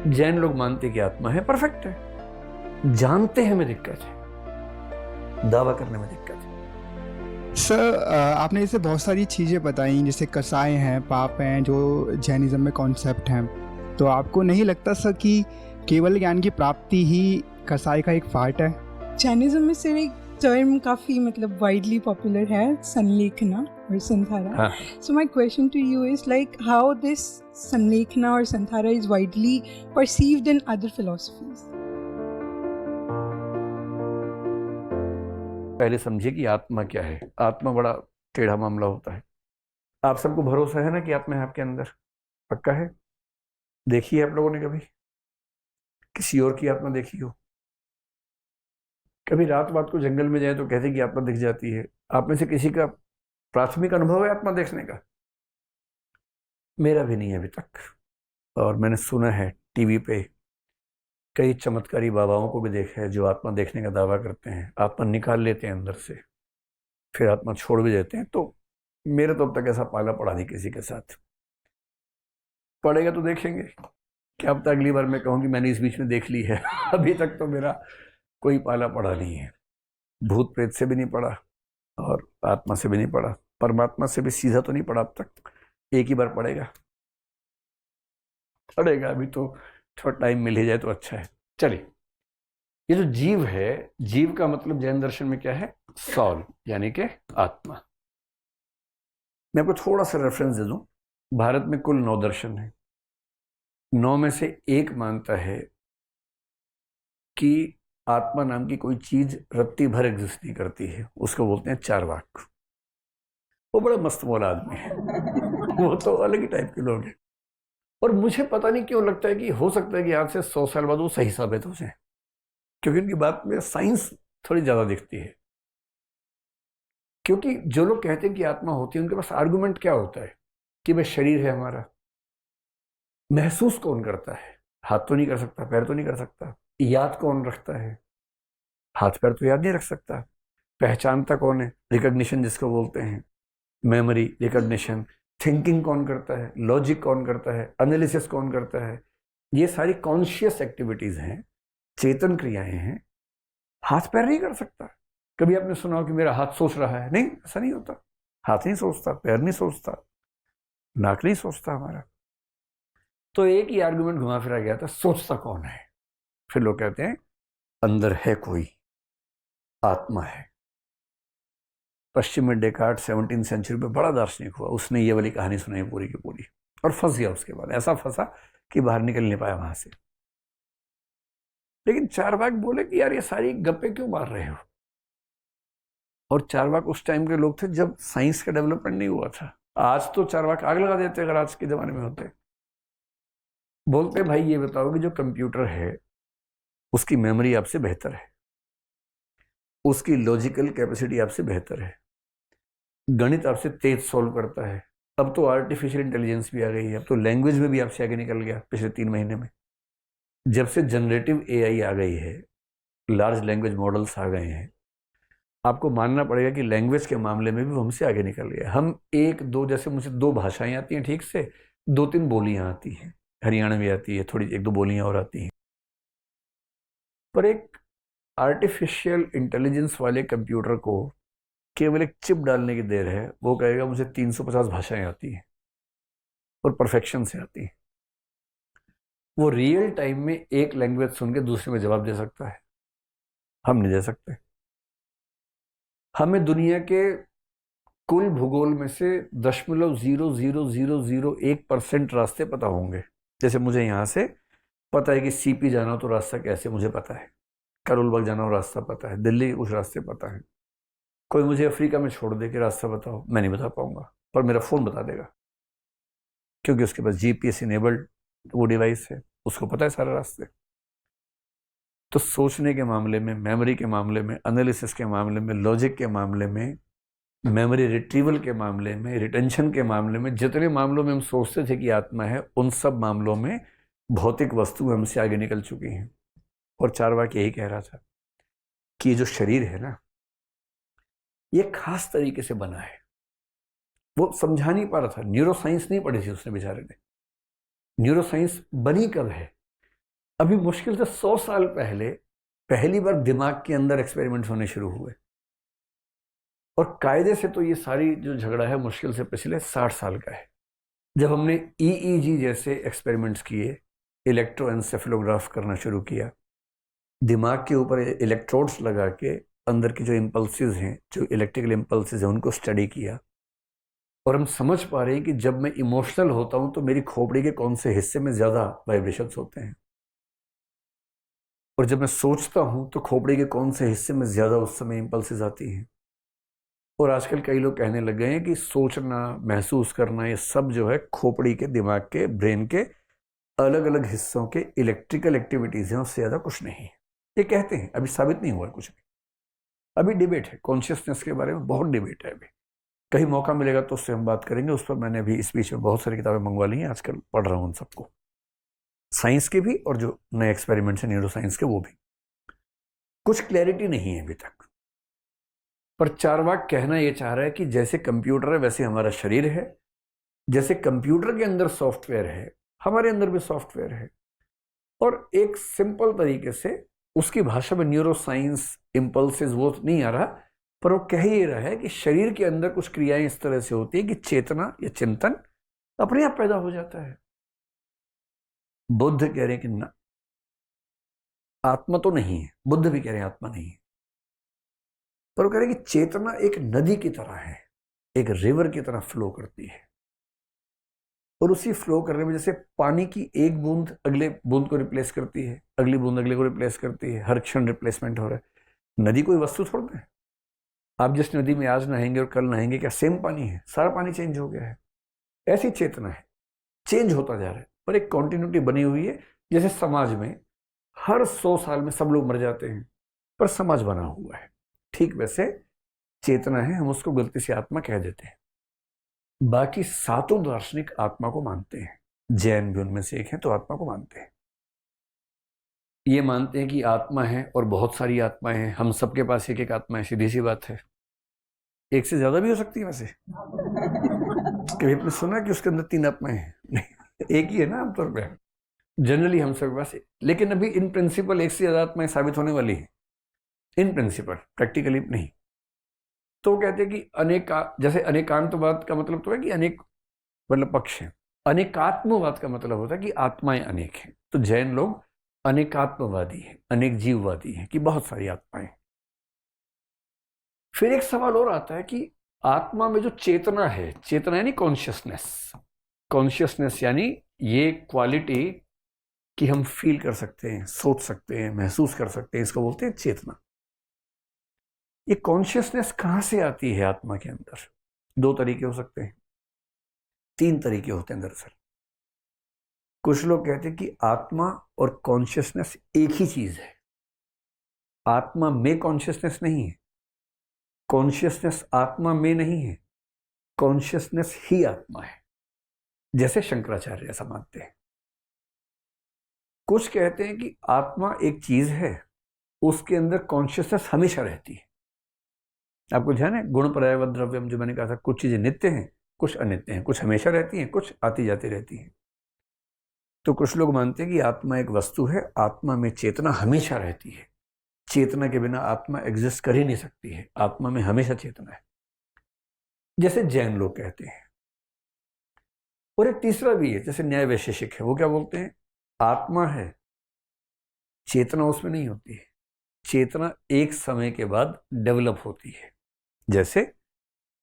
जैन लोग मानते कि आत्मा है, परफेक्ट है, जानते हैं में दिक्कत है, दावा करने में दिक्कत है। सर आपने जैसे बहुत सारी चीज़ें बताई, जैसे कसाय हैं, पाप हैं, जो जैनिज़्म में कॉन्सेप्ट हैं, तो आपको नहीं लगता सर कि केवल ज्ञान की प्राप्ति ही कसाय का एक पार्ट है? जैनिज्म में सिर्फ एक टर्म काफ़ी मतलब वाइडली पॉपुलर है, संलेखना और संथारा। हाँ, so my question to you is like how this Sallekhana और Santhara is widely perceived in other philosophies. पहले समझिए कि आत्मा क्या है। आत्मा बड़ा टेढ़ा मामला होता है। आप सबको भरोसा है ना कि आत्मा है आपके अंदर? पक्का है? देखी है आप लोगों ने कभी किसी और की आत्मा देखी हो? कभी रात को जंगल में जाए तो कहते कि आत्मा दिख जाती है। आप में से किसी का प्राथमिक अनुभव है आत्मा देखने का? मेरा भी नहीं है अभी तक। और मैंने सुना है टीवी पे कई चमत्कारी बाबाओं को भी देखा है जो आत्मा देखने का दावा करते हैं। आत्मा निकाल लेते हैं अंदर से, फिर आत्मा छोड़ भी देते हैं। तो मेरे तो अब तक ऐसा पाला पड़ा नहीं किसी के साथ। पड़ेगा तो देखेंगे। क्या पता अगली बार मैं कहूँ कि मैंने इस बीच में देख ली है। अभी तक तो मेरा कोई पाला पड़ा नहीं है। भूत प्रेत से भी नहीं पड़ा और आत्मा से भी नहीं पड़ा, परमात्मा से भी सीधा तो नहीं पड़ा अब तक। एक ही बार पड़ेगा। अभी तो थोड़ा टाइम मिल ही जाए तो अच्छा है। चलिए, ये जो जीव है, जीव का मतलब जैन दर्शन में क्या है? सॉल, यानी कि आत्मा। मैं आपको थोड़ा सा रेफरेंस दे दूं। भारत में कुल 9 दर्शन है। 9 में से एक मानता है कि आत्मा नाम की कोई चीज रत्ती भर एग्जिस्ट नहीं करती है। उसको बोलते हैं चार्वाक। वो बड़ा मस्त मौला आदमी है। वो तो अलग ही टाइप के लोग हैं। और मुझे पता नहीं क्यों लगता है कि हो सकता है कि आज से 100 साल बाद वो सही साबित हो जाए, क्योंकि उनकी बात में साइंस थोड़ी ज्यादा दिखती है। क्योंकि जो लोग कहते हैं कि आत्मा होती है, उनके पास आर्गुमेंट क्या होता है कि भाई शरीर है हमारा। महसूस कौन करता है? हाथ तो नहीं कर सकता, पैर तो नहीं कर सकता। याद कौन रखता है? हाथ पैर तो याद नहीं रख सकता। पहचानता कौन है? रिकॉग्निशन जिसको बोलते हैं, मेमोरी, रिकॉग्निशन। थिंकिंग कौन करता है? लॉजिक कौन करता है? एनालिसिस कौन करता है? ये सारी कॉन्शियस एक्टिविटीज हैं, चेतन क्रियाएं हैं। हाथ पैर नहीं कर सकता। कभी आपने सुना हो कि मेरा हाथ सोच रहा है? नहीं, ऐसा नहीं होता। हाथ नहीं सोचता, पैर नहीं सोचता, नाक नहीं सोचता हमारा। तो एक ही आर्गुमेंट घुमा फिरा गया था, सोचता कौन है? फिर लोग कहते हैं अंदर है कोई, आत्मा है। पश्चिम में डेकार्ट 17वीं सेंचुरी में बड़ा दार्शनिक हुआ, उसने ये वाली कहानी सुनाई पूरी की पूरी, और फंस गया। उसके बाद ऐसा फंसा कि बाहर निकल नहीं पाया वहां से। लेकिन चारवाक बोले कि यार ये सारी गप्पे क्यों मार रहे हो? और चारवाक उस टाइम के लोग थे जब साइंस का डेवलपमेंट नहीं हुआ था। आज तो चारवाक आग लगा देते अगर आज के जमाने में होते। बोलते भाई ये बताओ कि जो कंप्यूटर है उसकी मेमोरी आपसे बेहतर है, उसकी लॉजिकल कैपेसिटी आपसे बेहतर है, गणित आपसे तेज सॉल्व करता है। अब तो आर्टिफिशियल इंटेलिजेंस भी आ गई है, अब तो लैंग्वेज में भी आपसे आगे निकल गया पिछले 3 महीने में। जब से जनरेटिव एआई आ गई है, लार्ज लैंग्वेज मॉडल्स आ गए हैं, आपको मानना पड़ेगा कि लैंग्वेज के मामले में भी वो हमसे आगे निकल गया। हम एक दो, जैसे मुझे 2 भाषाएं आती हैं ठीक से, 2-3 बोलियां आती हैं, हरियाणवी आती है थोड़ी, 1-2 बोलियां और आती हैं। पर एक आर्टिफिशियल इंटेलिजेंस वाले कंप्यूटर को केवल एक चिप डालने की देर है, वो कहेगा मुझे 350 भाषाएं आती हैं और परफेक्शन से आती हैं। वो रियल टाइम में एक लैंग्वेज सुन के दूसरे में जवाब दे सकता है, हम नहीं दे सकते। हमें दुनिया के कुल भूगोल में से 0.0001% रास्ते पता होंगे। जैसे मुझे यहाँ से पता है कि सीपी जाना हो तो रास्ता कैसे, मुझे पता है। करोलबाग जाना हो रास्ता पता है, दिल्ली के कुछ रास्ते पता है। कोई मुझे अफ्रीका में छोड़ दे के रास्ता बताओ, मैं नहीं बता पाऊंगा, पर मेरा फोन बता देगा, क्योंकि उसके पास जीपीएस इनेबल्ड वो डिवाइस है, उसको पता है सारे रास्ते। तो सोचने के मामले में, मेमोरी के मामले में, एनालिसिस के मामले में, लॉजिक के मामले में, मेमोरी रिट्रीवल के मामले में, रिटेंशन के मामले में, जितने मामलों में हम सोचते थे कि आत्मा है, उन सब मामलों में भौतिक वस्तु हमसे आगे निकल चुकी हैं। और चारवाक यही कह रहा था कि ये जो शरीर है ना, ये खास तरीके से बना है। वो समझा नहीं पा रहा था। न्यूरोसाइंस नहीं पढ़ी थी उसने बेचारे ने। न्यूरोसाइंस बनी कब है? अभी मुश्किल से 100 साल पहले पहली बार दिमाग के अंदर एक्सपेरिमेंट्स होने शुरू हुए, और कायदे से तो ये सारी जो झगड़ा है मुश्किल से पिछले 60 साल का है। जब हमने EEG जैसे एक्सपेरिमेंट्स किए, इलेक्ट्रोएन्सेफेलोग्राफ करना शुरू किया, दिमाग के ऊपर इलेक्ट्रोड्स लगा के अंदर की जो इम्पल्सेस हैं, जो इलेक्ट्रिकल इम्पल्सेस हैं, उनको स्टडी किया, और हम समझ पा रहे हैं कि जब मैं इमोशनल होता हूं तो मेरी खोपड़ी के कौन से हिस्से में ज़्यादा वाइब्रेशंस होते हैं, और जब मैं सोचता हूं तो खोपड़ी के कौन से हिस्से में ज़्यादा उस समय इम्पल्सेस आती हैं। और आजकल कई लोग कहने लग गए हैं कि सोचना, महसूस करना, ये सब जो है खोपड़ी के, दिमाग के, ब्रेन के अलग अलग हिस्सों के इलेक्ट्रिकल एक्टिविटीज़ हैं, उससे ज़्यादा कुछ नहीं है। ये कहते हैं, अभी साबित नहीं हुआ कुछ भी। अभी डिबेट है, कॉन्शियसनेस के बारे में बहुत डिबेट है। अभी कहीं मौका मिलेगा तो उससे हम बात करेंगे। उस पर मैंने अभी इस बीच में बहुत सारी किताबें मंगवा ली हैं, आजकल पढ़ रहा हूँ उन सबको, साइंस के भी और जो नए एक्सपेरिमेंट्स हैं न्यूरो साइंस के, वो भी। कुछ क्लैरिटी नहीं है अभी तक, पर चार्वाक कहना ये चाह रहा है कि जैसे कंप्यूटर है वैसे हमारा शरीर है, जैसे कंप्यूटर के अंदर सॉफ्टवेयर है, हमारे अंदर भी सॉफ्टवेयर है। और एक सिंपल तरीके से उसकी भाषा में न्यूरो साइंस इम्पल्सेस वो नहीं आ रहा, पर वो कह ही रहा है कि शरीर के अंदर कुछ क्रियाएं इस तरह से होती है कि चेतना या चिंतन अपने आप पैदा हो जाता है। बुद्ध कह रहे हैं कि ना, आत्मा तो नहीं है। बुद्ध भी कह रहे हैं आत्मा नहीं है, पर वो कह रहे हैं कि चेतना एक नदी की तरह है, एक रिवर की तरह फ्लो करती है, और उसी फ्लो करने में जैसे पानी की एक बूंद अगले बूंद को रिप्लेस करती है, अगली बूंद अगले को रिप्लेस करती है, हर क्षण रिप्लेसमेंट हो रहा है। नदी कोई वस्तु थोड़ा है। आप जिस नदी में आज नहाएंगे और कल नहाएंगे, क्या सेम पानी है? सारा पानी चेंज हो गया है। ऐसी चेतना है, चेंज होता जा रहा है, पर एक कॉन्टिन्यूटी बनी हुई है। जैसे समाज में हर 100 साल में सब लोग मर जाते हैं, पर समाज बना हुआ है, ठीक वैसे चेतना है, हम उसको गलती से आत्मा कह देते हैं। बाकी सातों दार्शनिक आत्मा को मानते हैं, जैन भी उनमें से एक है, तो आत्मा को मानते हैं। ये मानते हैं कि आत्मा है और बहुत सारी आत्माएं हैं, हम सबके पास एक एक आत्मा है, सीधी सी बात है। एक से ज्यादा भी हो सकती है वैसे। कभी आपने सुना कि उसके अंदर 3 आत्माएं हैं? नहीं, एक ही है ना आमतौर पर, जनरली हम सबके पास। लेकिन अभी इन प्रिंसिपल एक से ज्यादा आत्माएं साबित होने वाली है, इन प्रिंसिपल, प्रैक्टिकली नहीं। तो वो कहते हैं कि जैसे अनेकांतवाद का मतलब तो है कि अनेक मतलब पक्ष है, अनेकात्मवाद का मतलब होता है कि आत्माएं अनेक हैं। तो जैन लोग अनेकात्मवादी है, अनेक जीववादी है, कि बहुत सारी आत्माएं। फिर एक सवाल और आता है कि आत्मा में जो चेतना है, चेतना यानी कॉन्शियसनेस, कॉन्शियसनेस यानी ये क्वालिटी कि हम फील कर सकते हैं, सोच सकते हैं, महसूस कर सकते हैं, इसको बोलते हैं चेतना। ये कॉन्शियसनेस कहां से आती है आत्मा के अंदर? 2 तरीके हो सकते हैं, 3 तरीके होते हैं दरअसल। कुछ लोग कहते हैं कि आत्मा और कॉन्शियसनेस एक ही चीज है। आत्मा में कॉन्शियसनेस नहीं है, कॉन्शियसनेस आत्मा में नहीं है, कॉन्शियसनेस ही आत्मा है, जैसे शंकराचार्य ऐसा मानते हैं। कुछ कहते हैं कि आत्मा एक चीज है, उसके अंदर कॉन्शियसनेस हमेशा रहती है। आपको ध्यान है, गुण पर्यायवत द्रव्यम, जो मैंने कहा था, कुछ चीजें नित्य हैं, कुछ अनित्य हैं, कुछ हमेशा रहती हैं, कुछ आती जाती रहती हैं। तो कुछ लोग मानते हैं कि आत्मा एक वस्तु है, आत्मा में चेतना हमेशा रहती है, चेतना के बिना आत्मा एग्जिस्ट कर ही नहीं सकती है, आत्मा में हमेशा चेतना है, जैसे जैन लोग कहते हैं। और एक तीसरा भी है, जैसे न्याय वैशेषिक है, वो क्या बोलते हैं, आत्मा है, चेतना उसमें नहीं होती है, चेतना एक समय के बाद डेवलप होती है। जैसे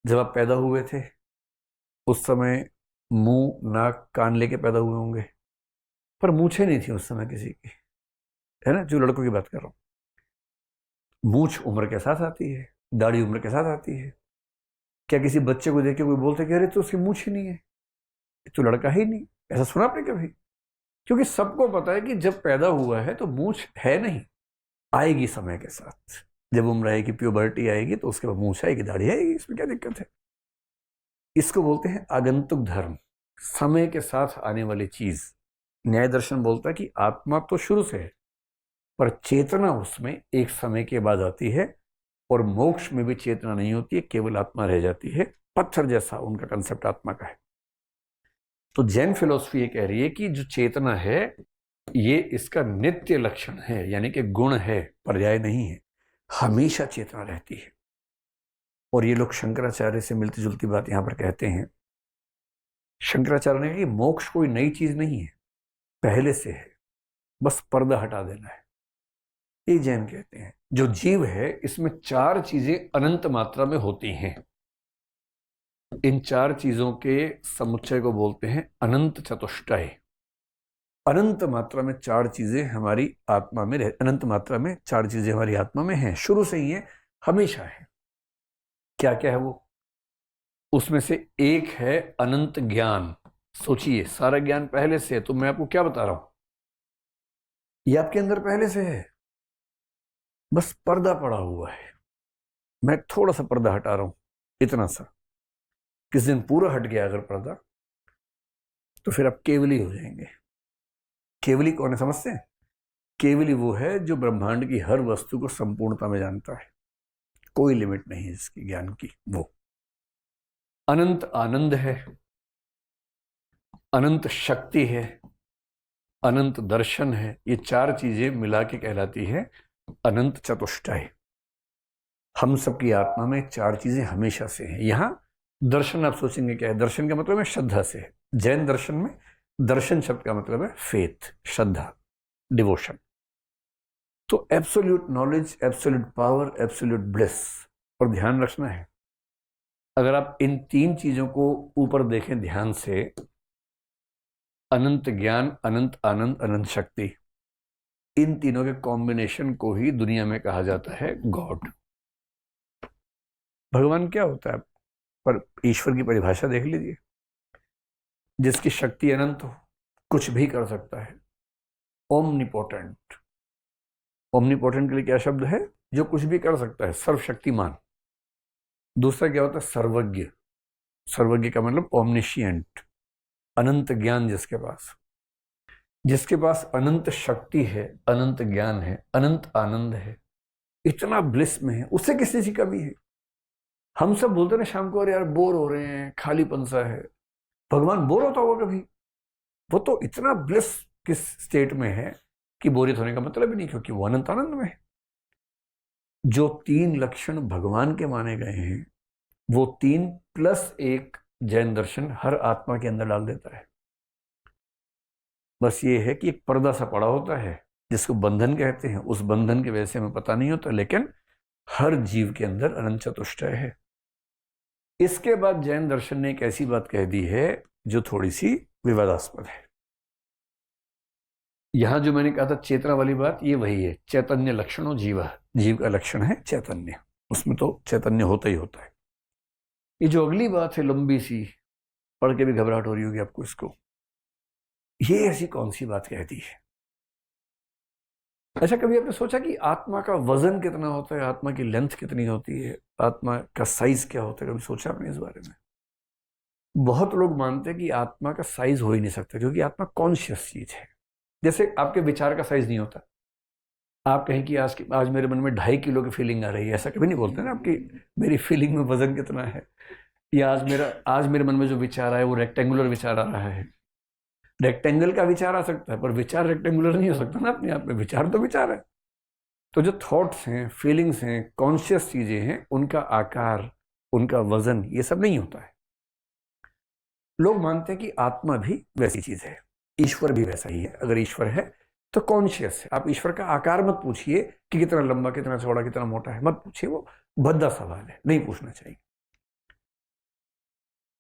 जब आप पैदा हुए थे उस समय मुंह, नाक, कान लेके पैदा हुए होंगे, पर मूछें नहीं थी उस समय किसी की, है ना, जो लड़कों की बात कर रहा हूं। मूछ उम्र के साथ आती है, दाढ़ी उम्र के साथ आती है। क्या किसी बच्चे को देख के कोई बोलते कि अरे तो उसकी मूछ ही नहीं है, तो लड़का ही नहीं? ऐसा सुना आपने कभी? क्योंकि सबको पता है कि जब पैदा हुआ है तो मूछ है नहीं, आएगी समय के साथ। जब उम्र आएगी, प्यूबर्टी आएगी, तो उसके बाद मूछ आएगी, दाढ़ी आएगी, इसमें क्या दिक्कत है? इसको बोलते हैं आगंतुक धर्म, समय के साथ आने वाली चीज। न्याय दर्शन बोलता है कि आत्मा तो शुरू से है, पर चेतना उसमें एक समय के बाद आती है, और मोक्ष में भी चेतना नहीं होती है, केवल आत्मा रह जाती है। पत्थर जैसा उनका कंसेप्ट आत्मा का है। तो जैन फिलोसफी ये कह रही है कि जो चेतना है ये इसका नित्य लक्षण है, यानी कि गुण है, पर्याय नहीं है, हमेशा चेतना रहती है। और ये लोग शंकराचार्य से मिलती जुलती बात यहां पर कहते हैं। शंकराचार्य ने कहा कि मोक्ष कोई नई चीज नहीं है, पहले से है, बस पर्दा हटा देना है। ये जैन कहते हैं जो जीव है इसमें 4 चीजें अनंत मात्रा में होती हैं। इन 4 चीजों के समुच्चय को बोलते हैं अनंत चतुष्टय। अनंत मात्रा में 4 चीजें हमारी आत्मा में अनंत मात्रा में 4 चीजें हमारी आत्मा में हैं, शुरू से ही है, हमेशा है। क्या क्या है वो? उसमें से एक है अनंत ज्ञान। सोचिए, सारा ज्ञान पहले से है, तो मैं आपको क्या बता रहा हूं, ये आपके अंदर पहले से है, बस पर्दा पड़ा हुआ है। मैं थोड़ा सा पर्दा हटा रहा हूं, इतना सा। किस दिन पूरा हट गया अगर पर्दा, तो फिर आप केवली हो जाएंगे। केवली कौन है समझते हैं? केवली वो है जो ब्रह्मांड की हर वस्तु को संपूर्णता में जानता है, कोई लिमिट नहीं है इसकी ज्ञान की। वो अनंत आनंद है, अनंत शक्ति है, अनंत दर्शन है। ये 4 चीजें मिला के कहलाती है अनंत चतुष्टय। हम सबकी आत्मा में 4 चीजें हमेशा से हैं। यहां दर्शन आप सोचेंगे क्या है? दर्शन का मतलब है श्रद्धा से है। जैन दर्शन में दर्शन शब्द का मतलब है फेथ, श्रद्धा, डिवोशन। तो absolute knowledge, absolute power, absolute bliss. और ध्यान रखना है, अगर आप इन 3 चीजों को ऊपर देखें ध्यान से, अनंत ज्ञान, अनंत आनंद, अनंत शक्ति, इन तीनों के कॉम्बिनेशन को ही दुनिया में कहा जाता है गॉड। भगवान क्या होता है? पर ईश्वर की परिभाषा देख लीजिए, जिसकी शक्ति अनंत हो, कुछ भी कर सकता है, ओमनिपोटेंट। ओमनिपोटेंट के लिए क्या शब्द है? जो कुछ भी कर सकता है, सर्वशक्तिमान। दूसरा क्या होता है? सर्वज्ञ। सर्वज्ञ का मतलब ओमनिशिएंट, अनंत ज्ञान जिसके पास अनंत शक्ति है, अनंत ज्ञान है, अनंत आनंद है, इतना ब्लिस में है, उससे किस चीज की कमी है? हम सब बोलते ना शाम को, अरे यार बोर हो रहे हैं, खालीपन सा है। भगवान बोर होता होगा कभी? वो तो इतना ब्लिस किस स्टेट में है कि बोरियत होने का मतलब ही नहीं, क्योंकि वो अनंत आनंद में है। जो 3 लक्षण भगवान के माने गए हैं, वो 3 + 1 जैन दर्शन हर आत्मा के अंदर डाल देता है। बस ये है कि एक पर्दा सा पड़ा होता है जिसको बंधन कहते हैं। उस बंधन के वजह से हमें पता नहीं होता, लेकिन हर जीव के अंदर अनंत चतुष्टय है। इसके बाद जैन दर्शन ने एक ऐसी बात कह दी है जो थोड़ी सी विवादास्पद है। यहां जो मैंने कहा था चेतना वाली बात, ये वही है, चैतन्य लक्षणों जीव। जीव का लक्षण है चैतन्य, उसमें तो चैतन्य होता ही होता है। ये जो अगली बात है लंबी सी, पढ़ के भी घबराहट हो रही होगी आपको इसको, ये ऐसी कौन सी बात कहती है? अच्छा, कभी आपने सोचा कि आत्मा का वजन कितना होता है, आत्मा की लेंथ कितनी होती है, आत्मा का साइज क्या होता है? कभी सोचा आपने इस बारे में? बहुत लोग मानते हैं कि आत्मा का साइज हो ही नहीं सकता, क्योंकि आत्मा कॉन्शियस चीज है। जैसे आपके विचार का साइज नहीं होता। आप कहें कि आज मेरे मन में 2.5 किलो की फीलिंग आ रही है, ऐसा कभी नहीं बोलते ना आपकी मेरी फीलिंग में वजन कितना है, या आज मेरे मन में जो विचार आया वो रेक्टेंगुलर विचार आ रहा है। रेक्टेंगल का विचार आ सकता है, पर विचार रेक्टेंगुलर नहीं हो सकता ना अपने आप में। विचार तो विचार है। तो जो थॉट्स हैं, फीलिंग्स हैं, कॉन्शियस चीजें हैं, उनका आकार, उनका वजन, ये सब नहीं होता है। लोग मानते हैं कि आत्मा भी वैसी चीज है, ईश्वर भी वैसा ही है। अगर ईश्वर है तो कॉन्शियस है। आप ईश्वर का आकार मत पूछिए कि कितना लंबा, कितना चौड़ा, कितना मोटा है, मत पूछिए, वो भद्दा सवाल है, नहीं पूछना चाहिए।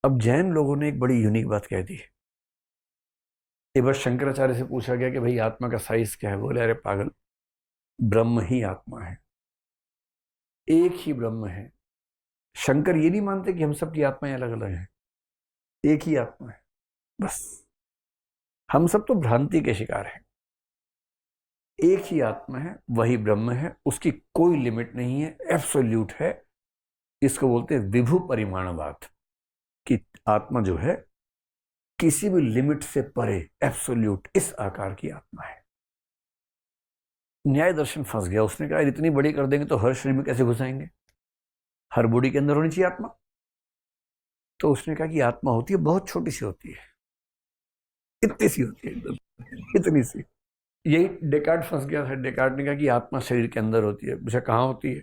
अब जैन लोगों ने एक बड़ी यूनिक बात कह दी है। एक बार शंकराचार्य से पूछा गया कि भाई आत्मा का साइज क्या है? बोले अरे पागल, ब्रह्म ही आत्मा है, एक ही ब्रह्म है। शंकर ये नहीं मानते कि हम सबकी आत्माएं अलग अलग हैं, एक ही आत्मा है बस। हम सब तो भ्रांति के शिकार हैं। एक ही आत्मा है, वही ब्रह्म है, उसकी कोई लिमिट नहीं है, एब्सोल्यूट है। इसको बोलते हैं विभु परिमाणवाद, कि आत्मा जो है किसी भी लिमिट से परे, एब्सोल्यूट, इस आकार की आत्मा है। न्याय दर्शन फंस गया। उसने कहा इतनी बड़ी कर देंगे तो हर शरीर में कैसे घुसाएंगे? हर बॉडी के अंदर होनी चाहिए आत्मा। तो उसने कहा कि आत्मा होती है, बहुत छोटी सी होती है, इतनी सी होती है, एकदम इतनी सी। यही डेकार्ट फंस गया था। डेकार्ट ने कहा कि आत्मा शरीर के अंदर होती है। पूछा कहाँ होती है?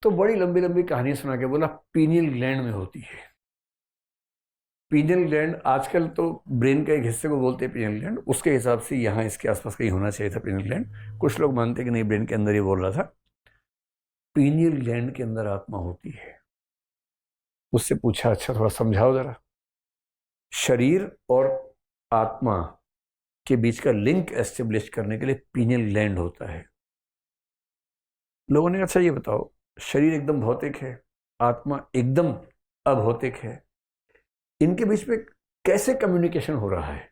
तो बड़ी लंबी लंबी कहानी सुना के बोला पीनियल ग्लैंड में होती है। पीनियल ग्लैंड आजकल तो ब्रेन के एक हिस्से को बोलते हैं पीनियल ग्लैंड, उसके हिसाब से यहाँ इसके आसपास कहीं होना चाहिए था पीनियल ग्लैंड। कुछ लोग मानते हैं कि नहीं, ब्रेन के अंदर ही बोल रहा था। पीनियल ग्लैंड के अंदर आत्मा होती है। उससे पूछा अच्छा थोड़ा समझाओ जरा। शरीर और आत्मा के बीच का लिंक एस्टेब्लिश करने के लिए पीनियल ग्लैंड होता है। लोगों ने अच्छा ये बताओ, शरीर एकदम भौतिक है, आत्मा एकदम अभौतिक है, इनके बीच में कैसे कम्युनिकेशन हो रहा है?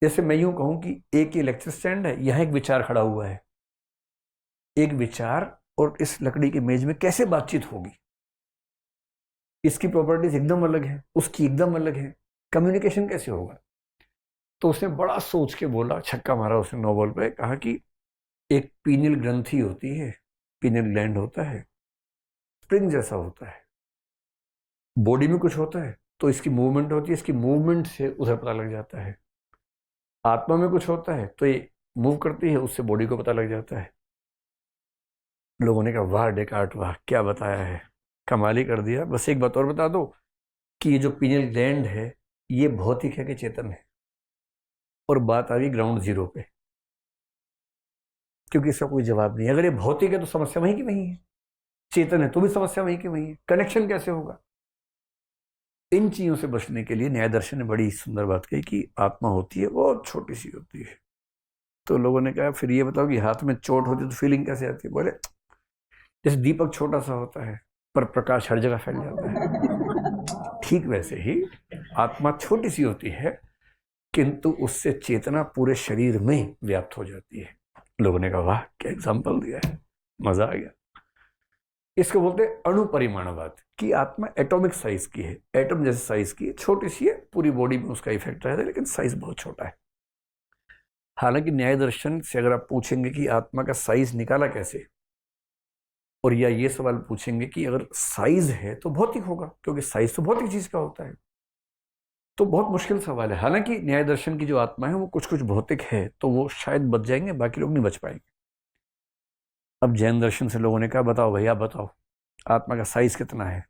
जैसे मैं यूं कहूं कि एक इलेक्ट्रिक स्टैंड है, यहां एक विचार खड़ा हुआ है, एक विचार और इस लकड़ी की मेज में कैसे बातचीत होगी? इसकी प्रॉपर्टीज एकदम अलग है, उसकी एकदम अलग है, कम्युनिकेशन कैसे होगा? तो उसने बड़ा सोच के बोला, छक्का मारा उसने नोबल पे, कहा कि एक पीनियल ग्रंथि होती है, पीनियल ग्लैंड होता है, स्प्रिंग जैसा होता है, बॉडी में कुछ होता है तो इसकी मूवमेंट होती है, इसकी मूवमेंट से उधर पता लग जाता है। आत्मा में कुछ होता है तो ये मूव करती है, उससे बॉडी को पता लग जाता है। लोगों ने कहा वाह डेकार्ट वाह, क्या बताया है, कमाल ही कर दिया। बस एक बात और बता दो कि ये जो पीनियल ग्लैंड है ये भौतिक है कि चेतन है? और बात आ गई ग्राउंड जीरो पे, क्योंकि इसका कोई जवाब नहीं है। अगर ये भौतिक है तो समस्या वहीं की वहीं है, चेतन है तो भी समस्या वहीं की वहीं है, कनेक्शन कैसे होगा? इन चीजों से बचने के लिए न्याय दर्शन ने बड़ी सुंदर बात कही कि आत्मा होती है, बहुत छोटी सी होती है। तो लोगों ने कहा फिर ये बताओ कि हाथ में चोट होती है तो फीलिंग कैसे आती है? बोले जैसे दीपक छोटा सा होता है पर प्रकाश हर जगह फैल जाता है, ठीक वैसे ही आत्मा छोटी सी होती है किंतु उससे चेतना पूरे शरीर में व्याप्त हो जाती है। लोगों ने कहा वाह क्या एग्जाम्पल दिया है, मजा आ गया। इसको बोलते हैं अणुपरिमाणवाद, कि आत्मा एटॉमिक साइज की है, एटम जैसे साइज की है, छोटी सी है, पूरी बॉडी में उसका इफेक्ट रहता है लेकिन साइज बहुत छोटा है। हालांकि न्याय दर्शन से अगर आप पूछेंगे कि आत्मा का साइज निकाला कैसे, और या ये सवाल पूछेंगे कि अगर साइज है तो भौतिक होगा, क्योंकि साइज तो भौतिक चीज का होता है, तो बहुत मुश्किल सवाल है। हालांकि न्याय दर्शन की जो आत्मा है वो कुछ कुछ भौतिक है तो वो शायद बच जाएंगे, बाकी लोग नहीं बच पाएंगे। अब जैन दर्शन से लोगों ने कहा बताओ भैया बताओ आत्मा का साइज कितना है?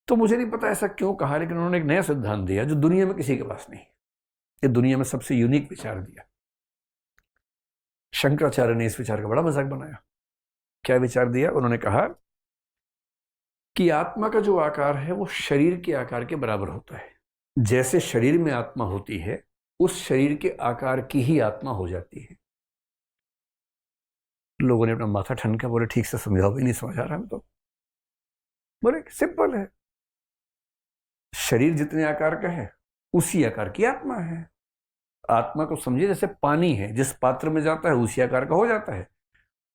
तो मुझे नहीं पता ऐसा क्यों कहा, लेकिन उन्होंने एक नया सिद्धांत दिया जो दुनिया में किसी के पास नहीं। ये दुनिया में सबसे यूनिक विचार दिया। शंकराचार्य ने इस विचार का बड़ा मजाक बनाया। क्या विचार दिया? उन्होंने कहा कि आत्मा का जो आकार है वो शरीर के आकार के बराबर होता है। जैसे शरीर में आत्मा होती है उस शरीर के आकार की ही आत्मा हो जाती है। लोगों ने अपना माथा ठनका, बोले ठीक से समझाओ, भी नहीं समझ आ रहा हम तो। बोले सिंपल है, शरीर जितने आकार का है उसी आकार की आत्मा है। आत्मा को समझिए जैसे पानी है, जिस पात्र में जाता है उसी आकार का हो जाता है,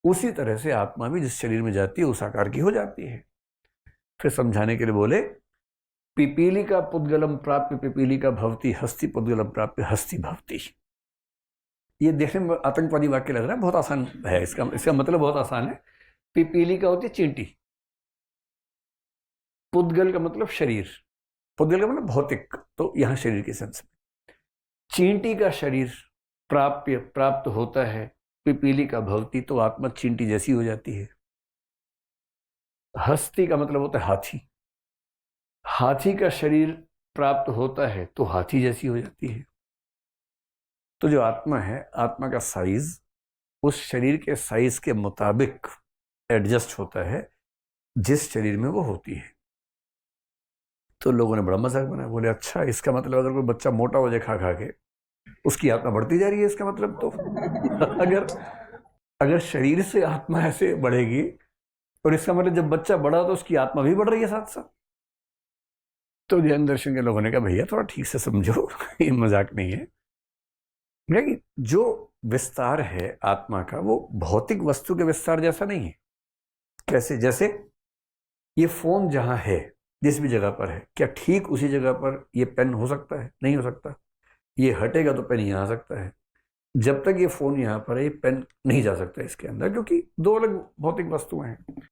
उसी तरह से आत्मा भी जिस शरीर में जाती है उस आकार की हो जाती है। फिर समझाने के लिए बोले पिपीली का पुद्गलम प्राप्य पिपीली का भवती, हस्ती पुद्गलम प्राप्य हस्ती भवती। ये देखने में आतंकवादी वाक्य लग रहा है, बहुत आसान है, इसका मतलब बहुत आसान है। पिपीली का होती है चींटी, पुद्गल का मतलब शरीर, पुद्गल का मतलब भौतिक, तो यहां शरीर के सेंस में चींटी का शरीर प्राप्त होता है, पिपीली का भवती, तो आत्मा चींटी जैसी हो जाती है। हस्ती का मतलब होता है हाथी, हाथी का शरीर प्राप्त होता है तो हाथी जैसी हो जाती है। तो जो आत्मा है, आत्मा का साइज उस शरीर के साइज के मुताबिक एडजस्ट होता है जिस शरीर में वो होती है। तो लोगों ने बड़ा मजाक बनाया, बोले अच्छा इसका मतलब अगर कोई बच्चा मोटा हो जाए खा खा के, उसकी आत्मा बढ़ती जा रही है इसका मतलब? तो अगर शरीर से आत्मा ऐसे बढ़ेगी और इसका मतलब जब बच्चा बड़ा तो उसकी आत्मा भी बढ़ रही है साथ साथ। तो जैन दर्शन के लोगों ने कहा भैया थोड़ा ठीक से समझो, ये मजाक नहीं है। लेकिन जो विस्तार है आत्मा का वो भौतिक वस्तु के विस्तार जैसा नहीं है। कैसे? जैसे ये फोन जहां है, जिस भी जगह पर है, क्या ठीक उसी जगह पर ये पेन हो सकता है? नहीं हो सकता। ये हटेगा तो पेन यहां आ सकता है। जब तक ये फोन यहां पर है ये पेन नहीं जा सकता इसके अंदर, क्योंकि दो अलग भौतिक वस्तुएं हैं।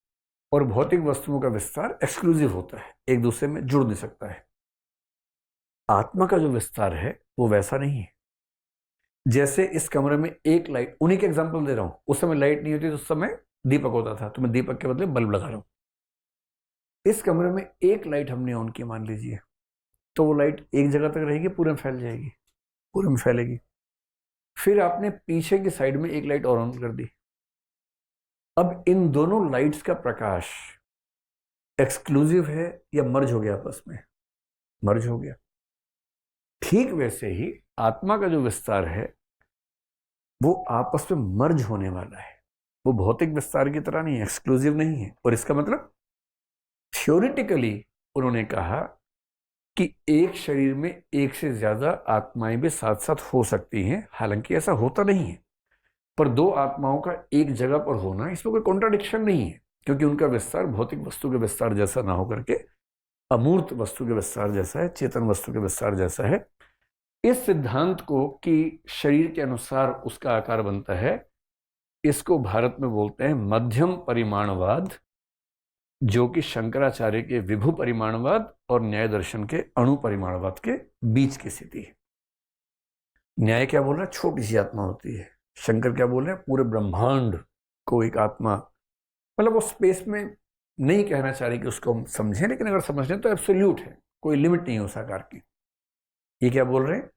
और भौतिक वस्तुओं का विस्तार एक्सक्लूसिव होता है, एक दूसरे में जुड़ नहीं सकता है। आत्मा का जो विस्तार है वो वैसा नहीं है। जैसे इस कमरे में एक लाइट, उन्हीं के एग्जांपल दे रहा हूं, उस समय लाइट नहीं होती तो उस समय दीपक होता था, तो मैं दीपक के बदले बल्ब लगा रहा हूं। इस कमरे में एक लाइट हमने ऑन की मान लीजिए, तो वो लाइट एक जगह तक रहेगी, पूरे में फैल जाएगी, पूरे में फैलेगी। फिर आपने पीछे की साइड में एक लाइट और ऑन कर दी। अब इन दोनों लाइट्स का प्रकाश एक्सक्लूसिव है या मर्ज हो गया आपस में? मर्ज हो गया। ठीक वैसे ही आत्मा का जो विस्तार है वो आपस में मर्ज होने वाला है, वो भौतिक विस्तार की तरह नहीं है, एक्सक्लूसिव नहीं है। और इसका मतलब थ्योरेटिकली उन्होंने कहा कि एक शरीर में एक से ज्यादा आत्माएं भी साथ साथ हो सकती हैं, हालांकि ऐसा होता नहीं है, पर दो आत्माओं का एक जगह पर होना, इसमें कोई कॉन्ट्राडिक्शन नहीं है, क्योंकि उनका विस्तार भौतिक वस्तु के विस्तार जैसा ना होकर के अमूर्त वस्तु के विस्तार जैसा है, चेतन वस्तु के विस्तार जैसा है। इस सिद्धांत को कि शरीर के अनुसार उसका आकार बनता है, इसको भारत में बोलते हैं मध्यम परिमाणवाद, जो कि शंकराचार्य के विभु परिमाणवाद और न्याय दर्शन के अणु परिमाणवाद के बीच की स्थिति है। न्याय क्या बोल रहा है? छोटी सी आत्मा होती है। शंकर क्या बोल रहे हैं? पूरे ब्रह्मांड को एक आत्मा, मतलब वो स्पेस में नहीं कहना चाह रहे कि उसको हम समझें, लेकिन अगर समझें तो एब्सोल्यूट है, कोई लिमिट नहीं है उस आकार की। ये क्या बोल रहे हैं?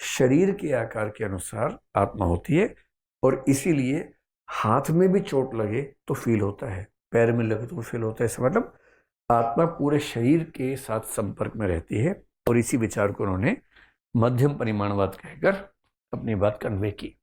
शरीर के आकार के अनुसार आत्मा होती है, और इसीलिए हाथ में भी चोट लगे तो फील होता है, पैर में लगे तो फील होता है। इसका मतलब आत्मा पूरे शरीर के साथ संपर्क में रहती है, और इसी विचार को उन्होंने मध्यम परिमाणवाद कहकर अपनी बात कन्वे की।